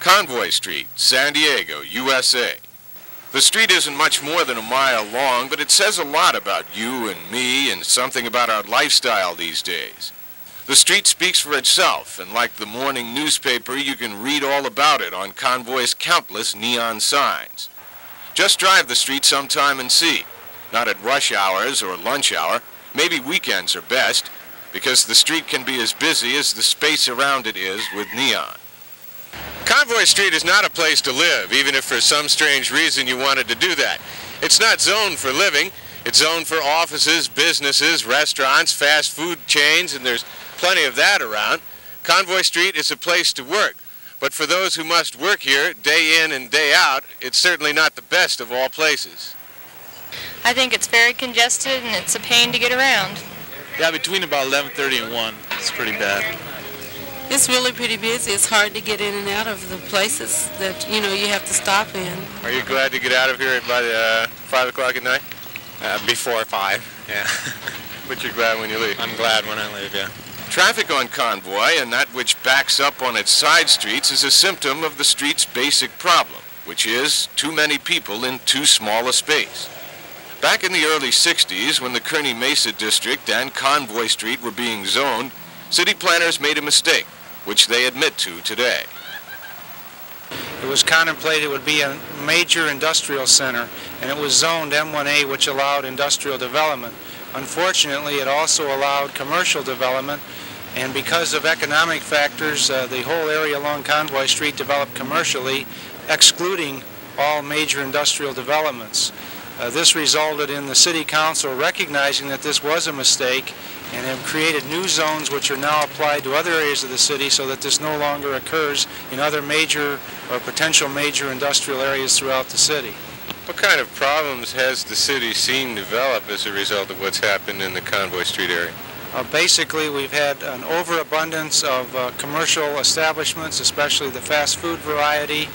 Convoy Street, San Diego, USA. The street isn't much more than a mile long, but it says a lot about you and me and something about our lifestyle these days. The street speaks for itself, and like the morning newspaper, you can read all about it on Convoy's countless neon signs. Just drive the street sometime and see. Not at rush hours or lunch hour. Maybe weekends are best, because the street can be as busy as the space around it is with neon. Convoy Street is not a place to live, even if for some strange reason you wanted to do that. It's not zoned for living. It's zoned for offices, businesses, restaurants, fast food chains, and there's plenty of that around. Convoy Street is a place to work. But for those who must work here day in and day out, it's certainly not the best of all places. I think it's very congested and it's a pain to get around. Yeah, between about 11:30 and 1, it's pretty bad. It's really pretty busy. It's hard to get in and out of the places that, you have to stop in. Are you glad to get out of here by 5 o'clock at night? Before 5, yeah. But you're glad when you leave? I'm glad when I leave, yeah. Traffic on Convoy and that which backs up on its side streets is a symptom of the street's basic problem, which is too many people in too small a space. Back in the early 60s, when the Kearny Mesa District and Convoy Street were being zoned, city planners made a mistake, which they admit to today. It was contemplated it would be a major industrial center, and it was zoned M1A, which allowed industrial development. Unfortunately, it also allowed commercial development, and because of economic factors, the whole area along Convoy Street developed commercially, excluding all major industrial developments. This resulted in the City Council recognizing that this was a mistake and have created new zones which are now applied to other areas of the city so that this no longer occurs in other major or potential major industrial areas throughout the city. What kind of problems has the city seen develop as a result of what's happened in the Convoy Street area? Basically, we've had an overabundance of commercial establishments, especially the fast food variety.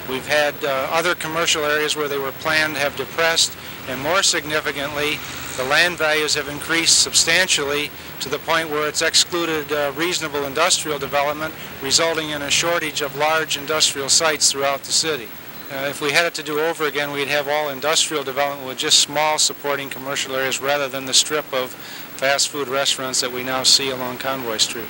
We've had other commercial areas where they were planned have depressed, and more significantly, the land values have increased substantially to the point where it's excluded reasonable industrial development, resulting in a shortage of large industrial sites throughout the city. If we had it to do over again, we'd have all industrial development with just small supporting commercial areas rather than the strip of fast food restaurants that we now see along Convoy Street.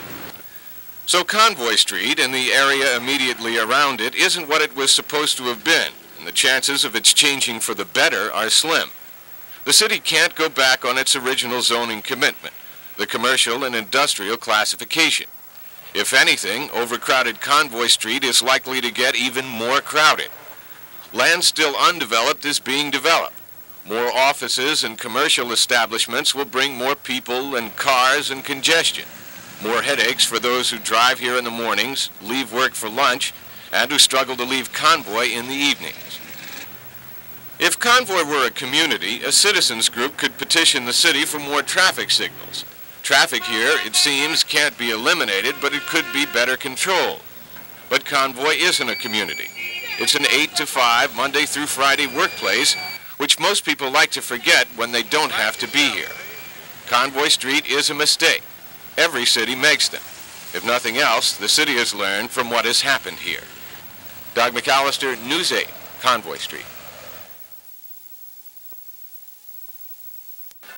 So Convoy Street and the area immediately around it isn't what it was supposed to have been, and the chances of its changing for the better are slim. The city can't go back on its original zoning commitment, the commercial and industrial classification. If anything, overcrowded Convoy Street is likely to get even more crowded. Land still undeveloped is being developed. More offices and commercial establishments will bring more people and cars and congestion. More headaches for those who drive here in the mornings, leave work for lunch, and who struggle to leave Convoy in the evenings. If Convoy were a community, a citizens group could petition the city for more traffic signals. Traffic here, it seems, can't be eliminated, but it could be better controlled. But Convoy isn't a community. It's an 8 to 5, Monday through Friday workplace, which most people like to forget when they don't have to be here. Convoy Street is a mistake. Every city makes them. If nothing else, the city has learned from what has happened here. Doug McAllister, News 8, Convoy Street.